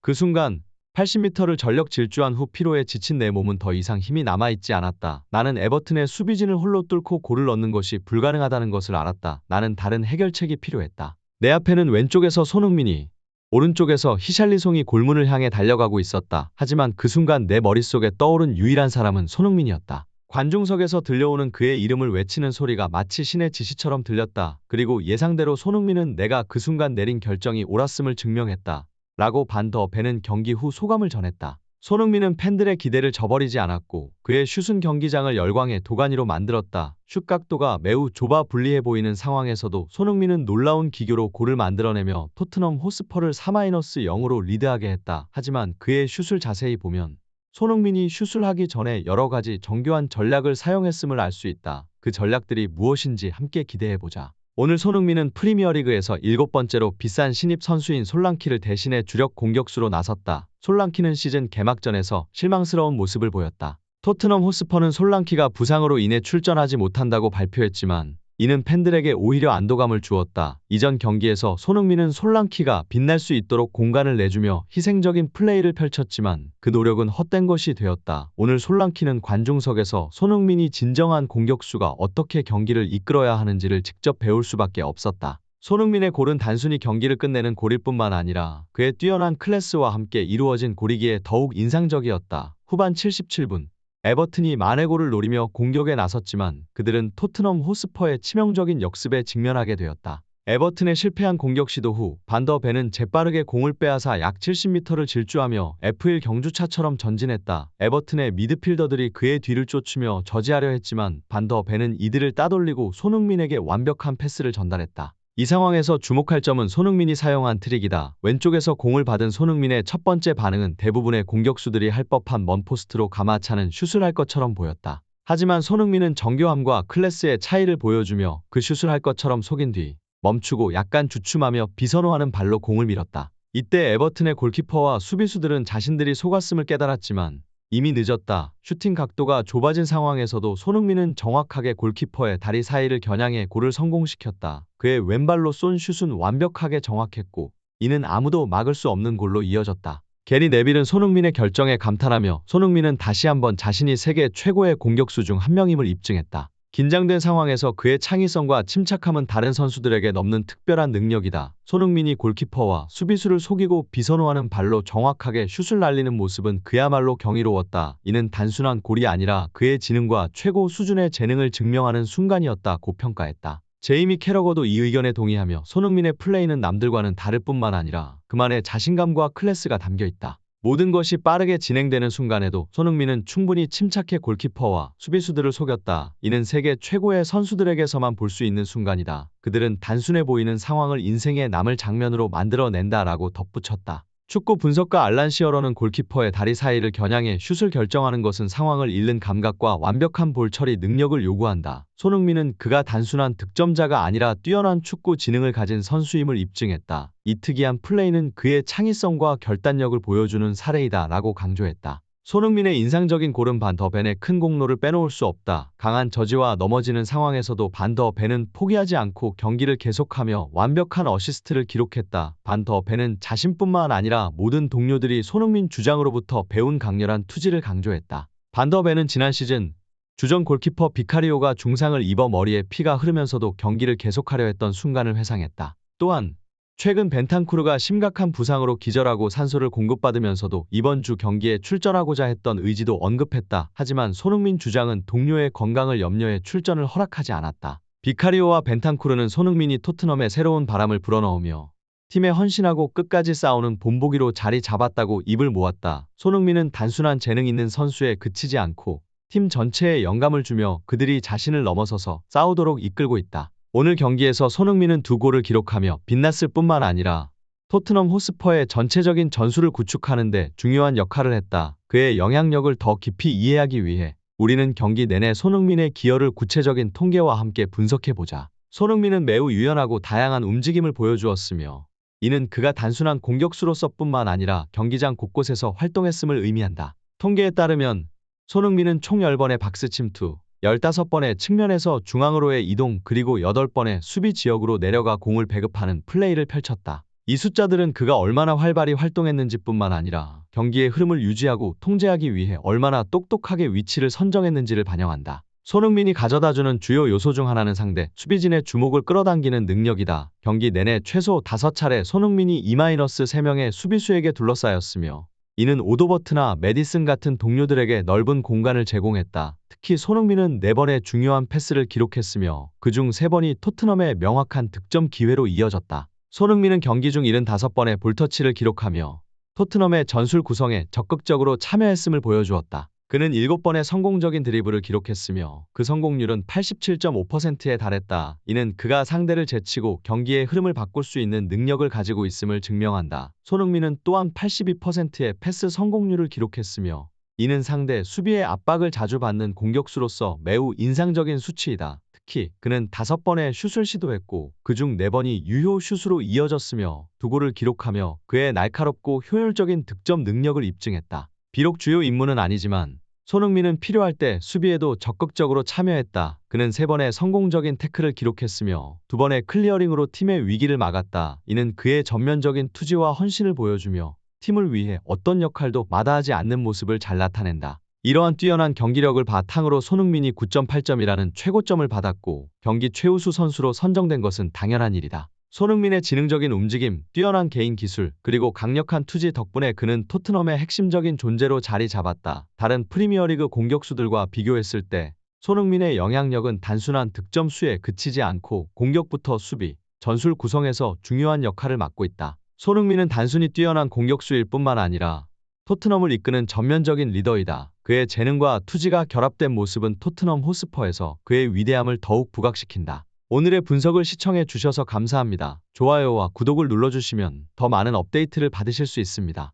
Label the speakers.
Speaker 1: 그 순간 80m를 전력 질주한 후 피로에 지친 내 몸은 더 이상 힘이 남아있지 않았다. 나는 에버튼의 수비진을 홀로 뚫고 골을 넣는 것이 불가능하다는 것을 알았다. 나는 다른 해결책이 필요했다. 내 앞에는 왼쪽에서 손흥민이, 오른쪽에서 히샬리송이 골문을 향해 달려가고 있었다. 하지만 그 순간 내 머릿속에 떠오른 유일한 사람은 손흥민이었다. 관중석에서 들려오는 그의 이름을 외치는 소리가 마치 신의 지시처럼 들렸다. 그리고 예상대로 손흥민은 내가 그 순간 내린 결정이 옳았음을 증명했다. 라고 반 더 벤은 경기 후 소감을 전했다. 손흥민은 팬들의 기대를 저버리지 않았고 그의 슛은 경기장을 열광의 도가니로 만들었다. 슛 각도가 매우 좁아 불리해 보이는 상황에서도 손흥민은 놀라운 기교로 골을 만들어내며 토트넘 호스퍼를 4-0으로 리드하게 했다. 하지만 그의 슛을 자세히 보면 손흥민이 슛을 하기 전에 여러 가지 정교한 전략을 사용했음을 알 수 있다. 그 전략들이 무엇인지 함께 기대해보자. 오늘 손흥민은 프리미어리그에서 7번째로 비싼 신입 선수인 솔랑키를 대신해 주력 공격수로 나섰다. 솔랑키는 시즌 개막전에서 실망스러운 모습을 보였다. 토트넘 호스퍼는 솔랑키가 부상으로 인해 출전하지 못한다고 발표했지만 이는 팬들에게 오히려 안도감을 주었다. 이전 경기에서 손흥민은 솔랑키가 빛날 수 있도록 공간을 내주며 희생적인 플레이를 펼쳤지만 그 노력은 헛된 것이 되었다. 오늘 솔랑키는 관중석에서 손흥민이 진정한 공격수가 어떻게 경기를 이끌어야 하는지를 직접 배울 수밖에 없었다. 손흥민의 골은 단순히 경기를 끝내는 골일 뿐만 아니라 그의 뛰어난 클래스와 함께 이루어진 골이기에 더욱 인상적이었다. 후반 77분. 에버튼이 만회골을 노리며 공격에 나섰지만 그들은 토트넘 호스퍼의 치명적인 역습에 직면하게 되었다. 에버튼의 실패한 공격 시도 후 반 더 벤은 재빠르게 공을 빼앗아 약 70m를 질주하며 F1 경주차처럼 전진했다. 에버튼의 미드필더들이 그의 뒤를 쫓으며 저지하려 했지만 반 더 벤은 이들을 따돌리고 손흥민에게 완벽한 패스를 전달했다. 이 상황에서 주목할 점은 손흥민이 사용한 트릭이다. 왼쪽에서 공을 받은 손흥민의 첫 번째 반응은 대부분의 공격수들이 할 법한 먼 포스트로 감아차는 슛을 할 것처럼 보였다. 하지만 손흥민은 정교함과 클래스의 차이를 보여주며 그 슛을 할 것처럼 속인 뒤 멈추고 약간 주춤하며 비선호하는 발로 공을 밀었다. 이때 에버튼의 골키퍼와 수비수들은 자신들이 속았음을 깨달았지만 이미 늦었다. 슈팅 각도가 좁아진 상황에서도 손흥민은 정확하게 골키퍼의 다리 사이를 겨냥해 골을 성공시켰다. 그의 왼발로 쏜 슛은 완벽하게 정확했고 이는 아무도 막을 수 없는 골로 이어졌다. 게리 네빌은 손흥민의 결정에 감탄하며 손흥민은 다시 한번 자신이 세계 최고의 공격수 중 한 명임을 입증했다. 긴장된 상황에서 그의 창의성과 침착함은 다른 선수들에게 넘는 특별한 능력이다. 손흥민이 골키퍼와 수비수를 속이고 비선호하는 발로 정확하게 슛을 날리는 모습은 그야말로 경이로웠다. 이는 단순한 골이 아니라 그의 지능과 최고 수준의 재능을 증명하는 순간이었다고 평가했다. 제이미 캐러거도 이 의견에 동의하며 손흥민의 플레이는 남들과는 다를 뿐만 아니라 그만의 자신감과 클래스가 담겨있다. 모든 것이 빠르게 진행되는 순간에도 손흥민은 충분히 침착해 골키퍼와 수비수들을 속였다. 이는 세계 최고의 선수들에게서만 볼 수 있는 순간이다. 그들은 단순해 보이는 상황을 인생에 남을 장면으로 만들어낸다라고 덧붙였다. 축구 분석가 알란 시어러는 골키퍼의 다리 사이를 겨냥해 슛을 결정하는 것은 상황을 읽는 감각과 완벽한 볼 처리 능력을 요구한다. 손흥민은 그가 단순한 득점자가 아니라 뛰어난 축구 지능을 가진 선수임을 입증했다. 이 특이한 플레이는 그의 창의성과 결단력을 보여주는 사례이다 라고 강조했다. 손흥민의 인상적인 골은 반 더 벤의 큰 공로를 빼놓을 수 없다. 강한 저지와 넘어지는 상황에서도 반 더 벤은 포기하지 않고 경기를 계속하며 완벽한 어시스트를 기록했다. 반 더 벤은 자신뿐만 아니라 모든 동료들이 손흥민 주장으로부터 배운 강렬한 투지를 강조했다. 반 더 벤은 지난 시즌 주전 골키퍼 비카리오가 중상을 입어 머리에 피가 흐르면서도 경기를 계속하려 했던 순간을 회상했다. 또한 최근 벤탄쿠르가 심각한 부상으로 기절하고 산소를 공급받으면서도 이번 주 경기에 출전하고자 했던 의지도 언급했다. 하지만 손흥민 주장은 동료의 건강을 염려해 출전을 허락하지 않았다. 비카리오와 벤탄쿠르는 손흥민이 토트넘에 새로운 바람을 불어넣으며 팀에 헌신하고 끝까지 싸우는 본보기로 자리 잡았다고 입을 모았다. 손흥민은 단순한 재능 있는 선수에 그치지 않고 팀 전체에 영감을 주며 그들이 자신을 넘어서서 싸우도록 이끌고 있다. 오늘 경기에서 손흥민은 2골을 기록하며 빛났을 뿐만 아니라 토트넘 호스퍼의 전체적인 전술을 구축하는 데 중요한 역할을 했다. 그의 영향력을 더 깊이 이해하기 위해 우리는 경기 내내 손흥민의 기여를 구체적인 통계와 함께 분석해보자. 손흥민은 매우 유연하고 다양한 움직임을 보여주었으며 이는 그가 단순한 공격수로서뿐만 아니라 경기장 곳곳에서 활동했음을 의미한다. 통계에 따르면 손흥민은 총 10번의 박스 침투, 15번의 측면에서 중앙으로의 이동 그리고 8번의 수비 지역으로 내려가 공을 배급하는 플레이를 펼쳤다. 이 숫자들은 그가 얼마나 활발히 활동했는지뿐만 아니라 경기의 흐름을 유지하고 통제하기 위해 얼마나 똑똑하게 위치를 선정했는지를 반영한다. 손흥민이 가져다주는 주요 요소 중 하나는 상대 수비진의 주목을 끌어당기는 능력이다. 경기 내내 최소 5차례 손흥민이 2-3명의 수비수에게 둘러싸였으며 이는 오도버트나 메디슨 같은 동료들에게 넓은 공간을 제공했다. 특히 손흥민은 4번의 중요한 패스를 기록했으며 그중 3번이 토트넘의 명확한 득점 기회로 이어졌다. 손흥민은 경기 중 75번의 볼터치를 기록하며 토트넘의 전술 구성에 적극적으로 참여했음을 보여주었다. 그는 7번의 성공적인 드리블을 기록했으며 그 성공률은 87.5%에 달했다. 이는 그가 상대를 제치고 경기의 흐름을 바꿀 수 있는 능력을 가지고 있음을 증명한다. 손흥민은 또한 82%의 패스 성공률을 기록했으며 이는 상대 수비의 압박을 자주 받는 공격수로서 매우 인상적인 수치이다. 특히 그는 5번의 슛을 시도했고 그중 4번이 유효 슛으로 이어졌으며 2골을 기록하며 그의 날카롭고 효율적인 득점 능력을 입증했다. 비록 주요 임무는 아니지만 손흥민은 필요할 때 수비에도 적극적으로 참여했다. 그는 3번의 성공적인 태클을 기록했으며 2번의 클리어링으로 팀의 위기를 막았다. 이는 그의 전면적인 투지와 헌신을 보여주며 팀을 위해 어떤 역할도 마다하지 않는 모습을 잘 나타낸다. 이러한 뛰어난 경기력을 바탕으로 손흥민이 9.8점이라는 최고점을 받았고 경기 최우수 선수로 선정된 것은 당연한 일이다. 손흥민의 지능적인 움직임, 뛰어난 개인 기술, 그리고 강력한 투지 덕분에 그는 토트넘의 핵심적인 존재로 자리 잡았다. 다른 프리미어리그 공격수들과 비교했을 때 손흥민의 영향력은 단순한 득점 수에 그치지 않고 공격부터 수비, 전술 구성에서 중요한 역할을 맡고 있다. 손흥민은 단순히 뛰어난 공격수일 뿐만 아니라 토트넘을 이끄는 전면적인 리더이다. 그의 재능과 투지가 결합된 모습은 토트넘 호스퍼에서 그의 위대함을 더욱 부각시킨다. 오늘의 분석을 시청해 주셔서 감사합니다. 좋아요와 구독을 눌러주시면 더 많은 업데이트를 받으실 수 있습니다.